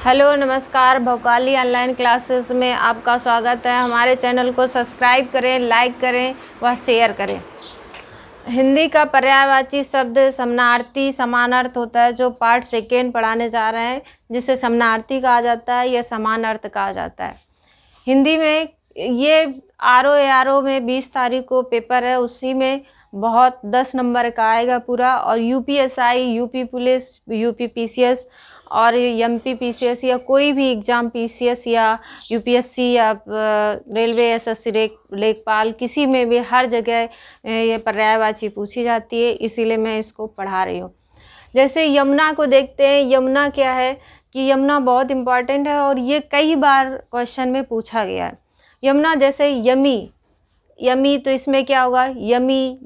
Hello नमस्कार, भोकाली online classes में आपका स्वागत है। हमारे चैनल को सब्सक्राइब करें, लाइक करें व शेयर करें। हिंदी का पर्यायवाची शब्द समानार्थी समानार्थ होता है, जो पार्ट सेकेंड पढ़ाने जा रहे हैं, जिसे समानार्थी कहा जाता है या समानार्थ कहा जाता है। हिंदी में ये आर.ओ. में 20 तारीख को पेपर है, उसी में बहुत 10 नंबर का आएगा पूरा। और UPSI, UP police, UP PCS और एमपी पीसीएस या कोई भी एग्ज़ाम पीसीएस या यूपीएससी या रेलवे एसएससी लेखपाल, किसी में भी हर जगह ये पर्यायवाची पूछी जाती है, इसीलिए मैं इसको पढ़ा रही हूँ। जैसे यमुना को देखते हैं। यमुना क्या है कि यमुना बहुत इम्पॉर्टेंट है और ये कई बार क्वेश्चन में पूछा गया है। यमुना जैसे यमी, यमी तो इसमें क्या होगा? यमी,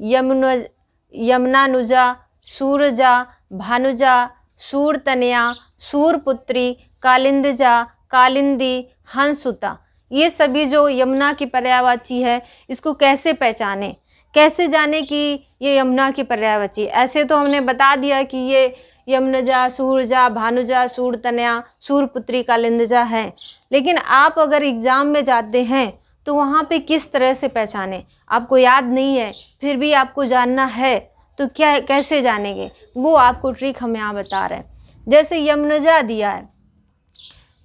यमुनानुजा, सूरजा, भानुजा, सूरतनया, सूरपुत्री, कालिंदजा, कालिंदी, हंसुता। ये सभी जो यमुना की पर्यायवाची है, इसको कैसे पहचाने, कैसे जाने कि ये यमुना की पर्यायवाची? ऐसे तो हमने बता दिया कि ये यमुनजा, सूरजा, भानुजा, सूरतनया, सूरपुत्री, कालिंदजा है, लेकिन आप अगर एग्ज़ाम में जाते हैं तो वहाँ पे किस तरह से पहचाने? आपको याद नहीं है, फिर भी आपको जानना है, तो क्या कैसे जानेंगे? वो आपको ट्रिक हम यहाँ बता रहे हैं। जैसे यमुनजा दिया है,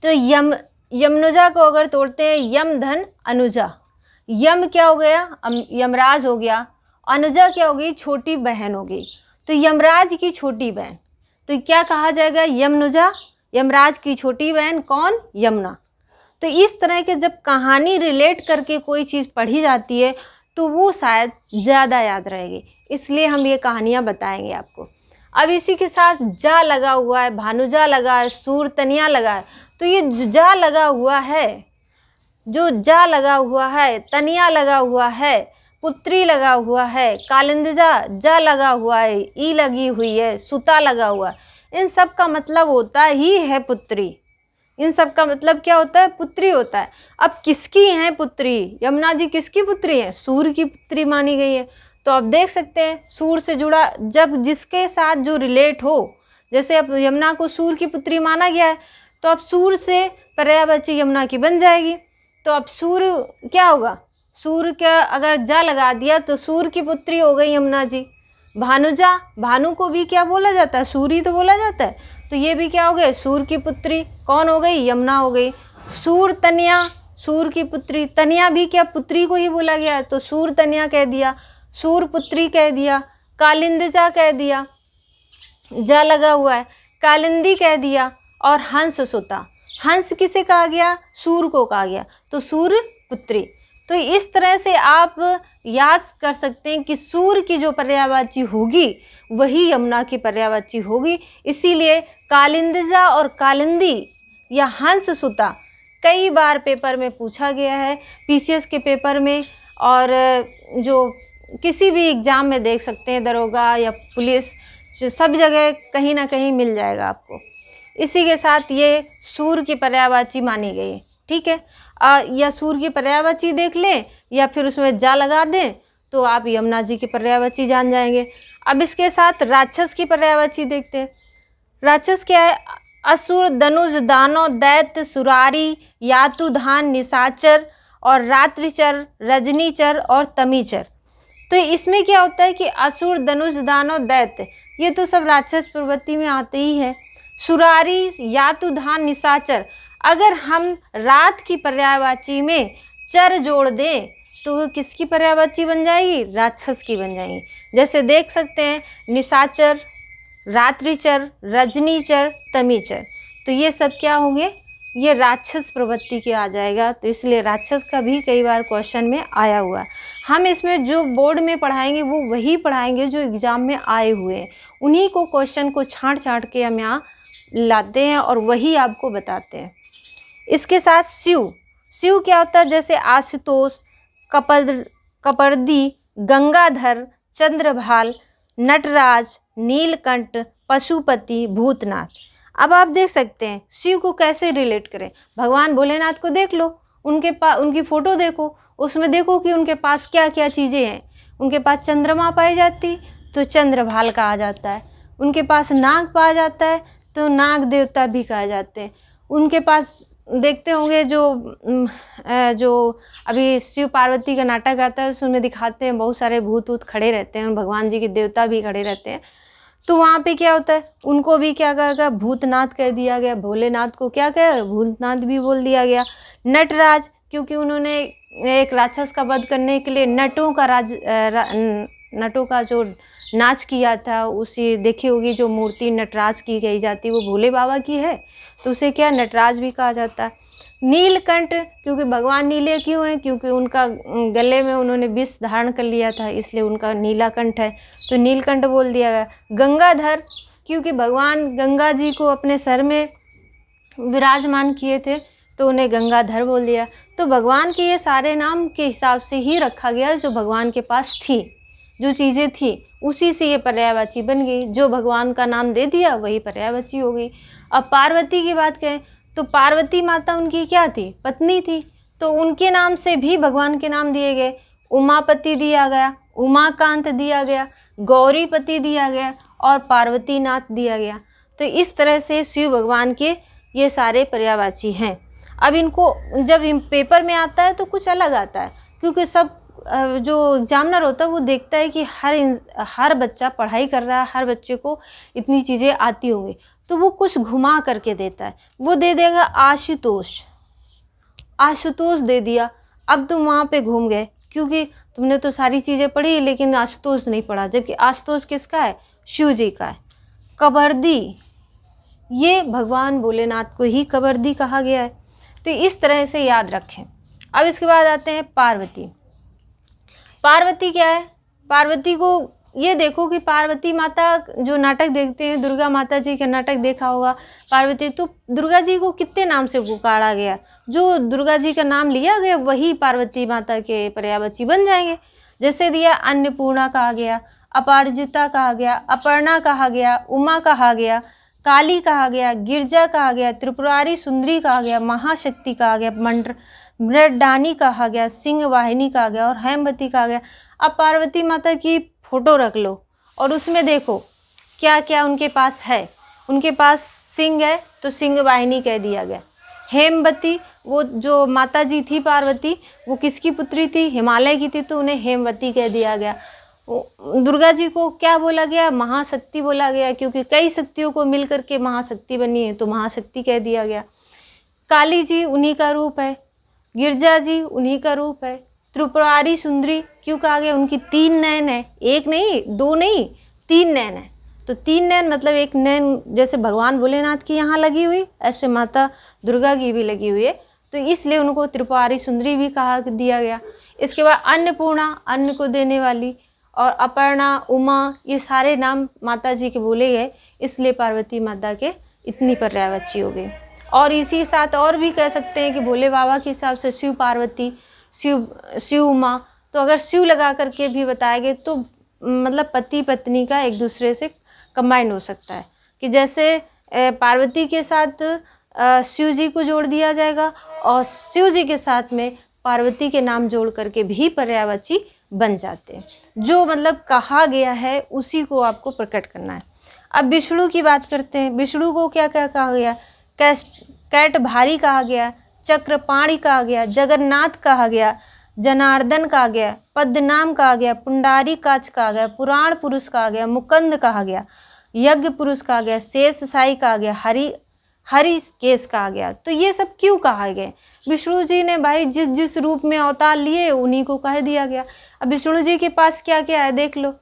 तो यमुनजा को अगर तोड़ते हैं, यम धन अनुजा। यम क्या हो गया? यमराज हो गया। अनुजा क्या हो गई? छोटी बहन हो गई। तो यमराज की छोटी बहन, तो क्या कहा जाएगा? यमुनजा। यमराज की छोटी बहन कौन? यमुना। तो इस तरह के जब कहानी रिलेट करके कोई चीज़ पढ़ी जाती है तो वो शायद ज़्यादा याद रहेगी, इसलिए हम ये कहानियाँ बताएंगे आपको। अब इसी के साथ जा लगा हुआ है, भानुजा लगा है, सूरतनिया लगा है। तो ये जो जा लगा हुआ है, जो जा लगा हुआ है, तनिया लगा हुआ है, पुत्री लगा हुआ है, कालिंदजा जा लगा हुआ है, ई लगी हुई है, सुता लगा हुआ है, इन सब का मतलब होता ही है पुत्री। इन सब का मतलब क्या होता है? पुत्री होता है। अब किसकी हैं पुत्री? यमुना जी किसकी पुत्री हैं? सूर्य की पुत्री मानी गई है। तो आप देख सकते हैं सूर्य से जुड़ा, जब जिसके साथ जो रिलेट हो, जैसे अब यमुना को सूर्य की पुत्री माना गया है, तो अब सूर्य से पर्यायवाची यमुना की बन जाएगी। तो अब सूर्य क्या होगा? सूर्य का अगर जा लगा दिया तो सूर्य की पुत्री हो गई यमुना जी। भानुजा, भानु को भी क्या बोला जाता है? सूर्य तो बोला जाता है। तो ये भी क्या हो गए? सूर्य की पुत्री। कौन हो गई? यमुना हो गई। सूरतनिया, सूर्य की पुत्री। तनिया भी क्या पुत्री को ही बोला गया है, तो सूरतनिया कह दिया, सूरपुत्री कह दिया, कालिंदजा कह दिया, जा लगा हुआ है, कालिंदी कह दिया, और हंस सुता। हंस किसे कहा गया? सूर्य को कहा गया, तो सूर्य पुत्री। तो इस तरह से आप याद कर सकते हैं कि सूर्य की जो पर्यायवाची होगी वही यमुना की पर्यायवाची होगी। इसीलिए कालिंदजा और कालिंदी या हंस सुता कई बार पेपर में पूछा गया है, पीसीएस के पेपर में, और जो किसी भी एग्ज़ाम में देख सकते हैं, दरोगा या पुलिस, जो सब जगह कहीं ना कहीं मिल जाएगा आपको। इसी के साथ ये सूर्य की पर्यायवाची मानी गई है, ठीक है। या सूर्य की पर्यायवाची देख लें या फिर उसमें जा लगा दें तो आप यमुना जी की पर्यायवाची जान जाएंगे। अब इसके साथ राक्षस की पर्यायवाची देखते हैं। राक्षस क्या है? असुर, धनुष, दानव, दैत्य, सुरारी, यातुधान, निशाचर और रात्रिचर, रजनीचर और तमीचर। तो इसमें क्या होता है कि असुर, धनुष, दानव, दैत्य, ये तो सब राक्षस प्रवृत्ति में आते ही है। सुरारी, यातुधान, निशाचर, अगर हम रात की पर्यायवाची में चर जोड़ दें तो वो किसकी पर्यायवाची बन जाएगी? राक्षस की बन जाएगी। जैसे देख सकते हैं निशाचर, रात्रिचर, रजनीचर, तमीचर, तो ये सब क्या होंगे? ये राक्षस प्रवृत्ति के आ जाएगा। तो इसलिए राक्षस का भी कई बार क्वेश्चन में आया हुआ है। हम इसमें जो बोर्ड में पढ़ाएंगे वो वही पढ़ाएंगे जो एग्ज़ाम में आए हुए हैं, उन्हीं को क्वेश्चन को छाँट छाँट के हम यहाँ लाते हैं और वही आपको बताते हैं। इसके साथ शिव, शिव क्या होता है? जैसे आशुतोष, कपर्दी, गंगाधर, चंद्रभाल, नटराज, नीलकंठ, पशुपति, भूतनाथ। अब आप देख सकते हैं शिव को कैसे रिलेट करें। भगवान भोलेनाथ को देख लो, उनकी फ़ोटो देखो, उसमें देखो कि उनके पास क्या क्या चीज़ें हैं। उनके पास चंद्रमा पाई जाती तो चंद्रभाल कहा जाता है, उनके पास नाग पाया जाता है तो नाग देवता भी कहा जाते हैं, उनके पास देखते होंगे जो अभी शिव पार्वती का नाटक आता है उसमें दिखाते हैं बहुत सारे भूत ऊत खड़े रहते हैं, भगवान जी के देवता भी खड़े रहते हैं। तो वहाँ पे क्या होता है, उनको भी क्या कहा गया, भूतनाथ कह दिया गया। भोलेनाथ को क्या कहा, भूतनाथ भी बोल दिया गया। नटराज, क्योंकि उन्होंने एक राक्षस का वध करने के लिए नटों का जो नाच किया था, उसी देखी होगी जो मूर्ति नटराज की गई जाती है वो भोले बाबा की है, तो उसे क्या नटराज भी कहा जाता है। नीलकंठ, क्योंकि भगवान नीले क्यों हैं, क्योंकि उनका गले में उन्होंने विष धारण कर लिया था, इसलिए उनका नीला कंठ है, तो नीलकंठ बोल दिया गया। गंगाधर, क्योंकि भगवान गंगा जी को अपने सर में विराजमान किए थे, तो उन्हें गंगाधर बोल दिया। तो भगवान के ये सारे नाम के हिसाब से ही रखा गया, जो भगवान के पास थी, जो चीज़ें थी उसी से ये पर्यायवाची बन गई। जो भगवान का नाम दे दिया वही पर्यायवाची हो गई। अब पार्वती की बात करें तो पार्वती माता उनकी क्या थी, पत्नी थी, तो उनके नाम से भी भगवान के नाम दिए गए। उमापति दिया गया, उमाकांत दिया गया, गौरीपति दिया गया और पार्वतीनाथ दिया गया। तो इस तरह से शिव भगवान के ये सारे पर्यायवाची हैं। अब इनको जब पेपर में आता है तो कुछ अलग आता है, क्योंकि सब जो एग्जामिनर होता है वो देखता है कि हर बच्चा पढ़ाई कर रहा है, हर बच्चे को इतनी चीज़ें आती होंगी, तो वो कुछ घुमा करके देता है। वो दे देगा आशुतोष, आशुतोष दे दिया। अब तुम वहाँ पे घूम गए, क्योंकि तुमने तो सारी चीज़ें पढ़ी लेकिन आशुतोष नहीं पढ़ा, जबकि आशुतोष किसका है, शिव जी का है। कबर्दी, ये भगवान भोलेनाथ को ही कबर्दी कहा गया है। तो इस तरह से याद रखें। अब इसके बाद आते हैं पार्वती। पार्वती क्या है, पार्वती को ये देखो कि पार्वती माता जो नाटक देखते हैं, दुर्गा माता जी का नाटक देखा होगा, पार्वती, तो दुर्गा जी को कितने नाम से पुकारा गया, जो दुर्गा जी का नाम लिया गया वही पार्वती माता के पर्यायवाची बन जाएंगे। जैसे दिया अन्नपूर्णा कहा गया, अपराजिता कहा गया, अपर्णा कहा गया, उमा कहा गया, काली कहा गया, गिरजा कहा गया, त्रिपुरारी सुंदरी कहा गया, महाशक्ति कहा गया, मृडानी कहा गया, सिंह वाहिनी कहा गया और हेमवती कहा गया। अब पार्वती माता की फोटो रख लो और उसमें देखो क्या क्या उनके पास है। उनके पास सिंह है तो सिंह वाहिनी कह दिया गया। हेमवती, वो जो माता जी थी पार्वती, वो किसकी पुत्री थी, हिमालय की थी, तो उन्हें हेमवती कह दिया गया। दुर्गा जी को क्या बोला गया, महाशक्ति बोला गया, क्योंकि कई शक्तियों को मिल करके महाशक्ति बनी है, तो महाशक्ति कह दिया गया। काली जी उन्हीं का रूप है, गिरजा जी उन्हीं का रूप है। त्रिपुरारी सुंदरी क्यों कहा गया, उनकी 3 नैन है, 1 नहीं 2 नहीं 3 नैन है। तो 3 नैन मतलब एक नैन जैसे भगवान भोलेनाथ की यहाँ लगी हुई, ऐसे माता दुर्गा की भी लगी हुई है, तो इसलिए उनको त्रिपुरारी सुंदरी भी कहा दिया गया। इसके बाद अन्नपूर्णा, अन्न को देने वाली, और अपर्णा, उमा, ये सारे नाम माता जी के बोले गए, इसलिए पार्वती माता के इतनी पर्यायवाची हो गई। और इसी के साथ और भी कह सकते हैं कि भोले बाबा के हिसाब से शिव पार्वती, शिव उमा, तो अगर शिव लगा करके भी बताए गए तो मतलब पति पत्नी का एक दूसरे से कंबाइन हो सकता है, कि जैसे पार्वती के साथ शिव जी को जोड़ दिया जाएगा और शिव जी के साथ में पार्वती के नाम जोड़ करके भी पर्यायवाची बन जाते हैं। जो मतलब कहा गया है उसी को आपको प्रकट करना है। अब विष्णु की बात करते हैं। विष्णु को क्या क्या कहा गया, कैट भारी कहा गया, चक्रपाणी कहा गया, जगन्नाथ कहा गया, जनार्दन कहा गया, पद्मनाम कहा गया, पुंडारी काच कहा गया, पुराण पुरुष कहा गया, मुकंद कहा गया, यज्ञ पुरुष कहा गया, शेष साई कहा गया, हरि केस कहा गया। तो ये सब क्यों कहा गया, विष्णु जी ने भाई जिस जिस रूप में अवतार लिए उन्हीं को कह दिया गया। अब विष्णु जी के पास क्या क्या है देख लो।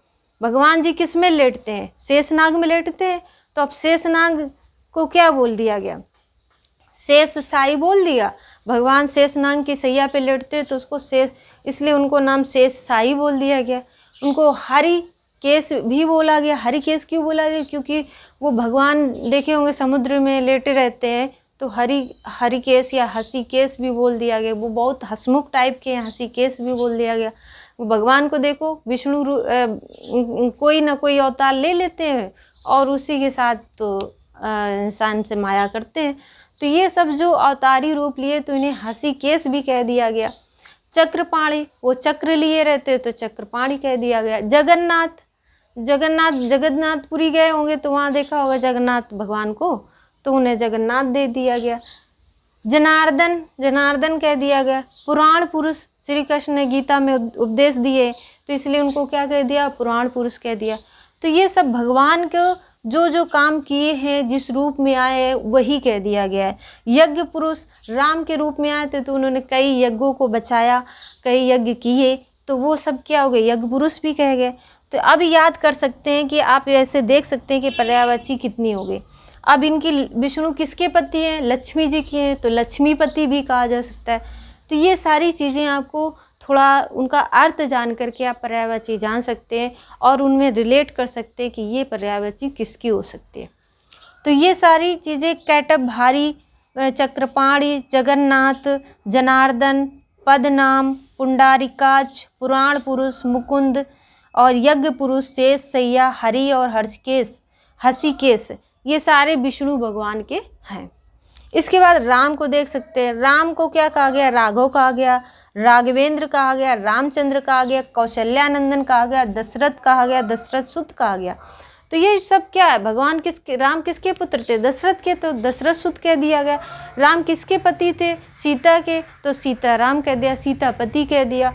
भगवान जी किस में लेटते हैं, शेषनाग में लेटते हैं, तो अब शेषनाग को क्या बोल दिया गया, शेष साई बोल दिया। भगवान शेषनाग की सैया पे लेटते हैं तो उसको शेष, इसलिए उनको नाम शेष साई बोल दिया गया। उनको हरि केस भी बोला गया। हरि केस क्यों बोला गया, क्योंकि वो भगवान देखे होंगे समुद्र में लेटे रहते हैं, तो हरि केस या हंसी केस भी बोल दिया गया। वो बहुत हंसमुख टाइप के हैं, हंसी केस भी बोल दिया गया। वो भगवान को देखो विष्णु कोई ना कोई अवतार ले लेते हैं और उसी के साथ तो इंसान से माया करते हैं। तो ये सब जो अवतारी रूप लिए तो इन्हें हंसी केस भी कह दिया गया। चक्रपाणी, वो चक्र लिए रहते तो चक्रपाणी कह दिया गया। जगन्नाथपुरी गए होंगे तो वहाँ देखा होगा जगन्नाथ भगवान को, तो उन्हें जगन्नाथ दे दिया गया। जनार्दन, जनार्दन कह दिया गया। पुराण पुरुष, श्री कृष्ण ने गीता में उपदेश दिए तो इसलिए उनको क्या कह दिया, पुराण पुरुष कह दिया। तो ये सब भगवान को जो जो काम किए हैं, जिस रूप में आए हैं, वही कह दिया गया है। यज्ञ पुरुष राम के रूप में आए थे तो उन्होंने कई यज्ञों को बचाया, कई यज्ञ किए, तो वो सब क्या हो गए, यज्ञ पुरुष भी कह गए। तो अब याद कर सकते हैं कि आप ऐसे देख सकते हैं कि पर्यायवाची कितनी हो गई। अब इनकी विष्णु किसके पति हैं, लक्ष्मी जी की हैं, तो लक्ष्मीपति भी कहा जा सकता है। तो ये सारी चीज़ें आपको थोड़ा उनका अर्थ जान करके आप पर्यायवाची जान सकते हैं और उनमें रिलेट कर सकते हैं कि ये पर्यायवाची किसकी हो सकती है। तो ये सारी चीज़ें कैटभ, भारी, चक्रपाणी, जगन्नाथ, जनार्दन, पदनाम, पुंडारिकाक्ष, पुराण पुरुष, मुकुंद और यज्ञ पुरुष, शेष, सैया, हरि और हर्षिकेश, ये सारे विष्णु भगवान के हैं। इसके बाद राम को देख सकते हैं। राम को क्या कहा गया, राघव कहा गया, राघवेंद्र कहा गया, रामचंद्र कहा गया, कौशल्यानंदन कहा गया, दशरथ कहा गया, दशरथ सुत कहा गया। तो ये सब क्या है, भगवान किसके, राम किसके पुत्र थे, दशरथ के, तो दशरथ सुत कह दिया गया। राम किसके पति थे, सीता के, तो सीता राम कह दिया, सीता पति कह दिया।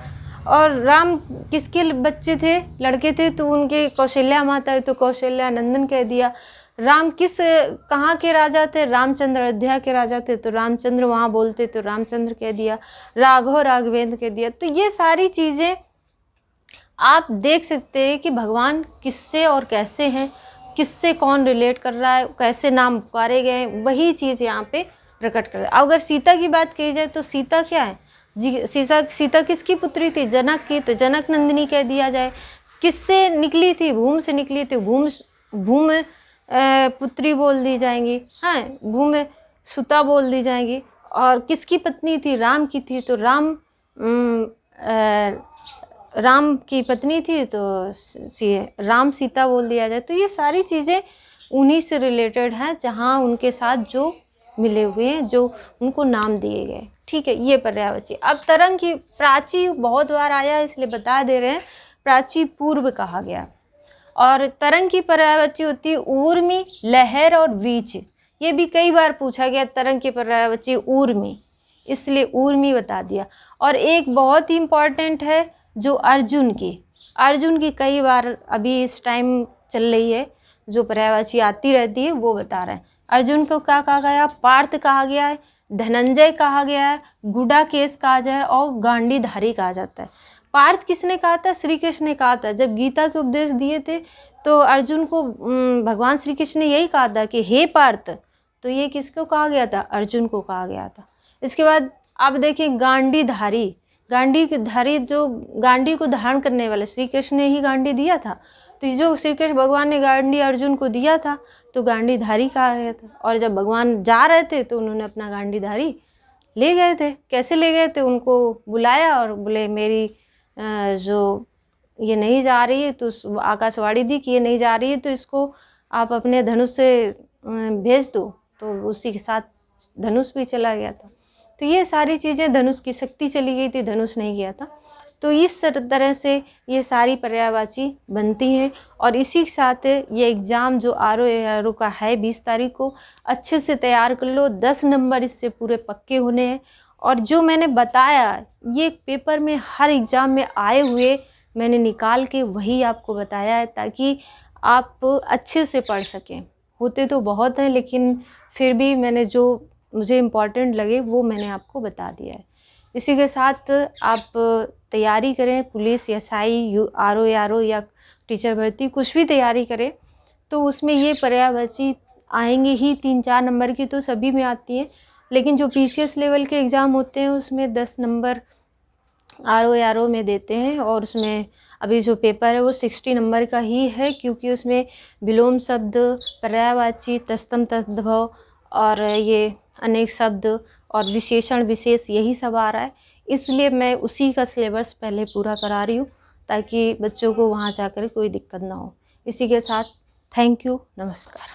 और राम किसके बच्चे थे, लड़के थे, तो उनके कौशल्या माता है तो कौशल्यानंदन कह दिया। राम कहाँ के राजा थे, रामचंद्र अयोध्या के राजा थे तो रामचंद्र वहाँ बोलते तो रामचंद्र कह दिया। राघव राघवेंद्र कह दिया। तो ये सारी चीज़ें आप देख सकते हैं कि भगवान किससे और कैसे हैं, किससे कौन रिलेट कर रहा है, कैसे नाम पुकारे गए हैं, वही चीज़ यहाँ पे प्रकट कर रहा है। अगर सीता की बात की जाए तो सीता क्या है जी, सीता किसकी पुत्री थी, जनक की, तो जनक नंदिनी कह दिया जाए। किससे निकली थी, भूम से निकली थी, भूम पुत्री बोल दी जाएंगी, हाँ, भूम सुता बोल दी जाएंगी। और किसकी पत्नी थी, राम की थी, तो राम की पत्नी थी तो राम सीता बोल दिया जाए। तो ये सारी चीज़ें उन्हीं से रिलेटेड हैं जहाँ उनके साथ जो मिले हुए हैं, जो उनको नाम दिए गए। ठीक है, ये पर्यायवाची। अब तरंग की, प्राची बहुत बार आया इसलिए बता दे रहे हैं, प्राची पूर्व कहा गया। और तरंग की पर्यायवाची होती है ऊर्मी, लहर और वीच। ये भी कई बार पूछा गया, तरंग की पर्यायवाची ऊर्मी, इसलिए ऊर्मी बता दिया। और एक बहुत ही इम्पॉर्टेंट है जो अर्जुन की कई बार अभी इस टाइम चल रही है, जो पर्यायवाची आती रहती है, वो बता रहे हैं। अर्जुन को क्या कहा गया, पार्थ कहा गया है, धनंजय कहा गया है, गुडाकेश कहा जाए और गांडीधारी कहा जाता है। पार्थ किसने कहा था, श्री कृष्ण ने कहा था। जब गीता के उपदेश दिए थे तो अर्जुन को भगवान श्री कृष्ण ने यही कहा था कि हे पार्थ, तो ये किसको कहा गया था, अर्जुन को कहा गया था। इसके बाद आप देखिए गांडीधारी, गांडीधारी जो गांडी को धारण करने वाले, श्री कृष्ण ने ही गांडी दिया था, तो जो श्री कृष्ण भगवान ने गांडी अर्जुन को दिया था तो गांडीधारी कहा गया था। और जब भगवान जा रहे थे तो उन्होंने अपना गांडीधारी ले गए थे। कैसे ले गए थे, उनको बुलाया और बोले मेरी जो ये नहीं जा रही है, तो आकाशवाणी दी कि ये नहीं जा रही है तो इसको आप अपने धनुष से भेज दो, तो उसी के साथ धनुष भी चला गया था। तो ये सारी चीज़ें, धनुष की शक्ति चली गई थी, धनुष नहीं गया था। तो इस तरह से ये सारी पर्यायवाची बनती हैं। और इसी के साथ ये एग्ज़ाम जो आर का है 20 तारीख को, अच्छे से तैयार कर लो। 10 नंबर इससे पूरे पक्के होने हैं। और जो मैंने बताया ये पेपर में हर एग्ज़ाम में आए हुए मैंने निकाल के वही आपको बताया है, ताकि आप अच्छे से पढ़ सकें। होते तो बहुत हैं लेकिन फिर भी मैंने जो मुझे इम्पॉर्टेंट लगे वो मैंने आपको बता दिया है। इसी के साथ आप तैयारी करें, पुलिस, एसआई, आरओ या टीचर भर्ती, कुछ भी तैयारी करें तो उसमें ये पर्यायवाची आएंगे ही। 3-4 नंबर की तो सभी में आती हैं, लेकिन जो पीसीएस लेवल के एग्ज़ाम होते हैं उसमें 10 नंबर आरओ में देते हैं। और उसमें अभी जो पेपर है वो 60 नंबर का ही है, क्योंकि उसमें विलोम शब्द, पर्यायवाची, तत्सम तद्भव और ये अनेक शब्द और विशेषण विशेष यही सब आ रहा है। इसलिए मैं उसी का सिलेबस पहले पूरा करा रही हूँ ताकि बच्चों को वहाँ जाकर कोई दिक्कत ना हो। इसी के साथ थैंक यू, नमस्कार।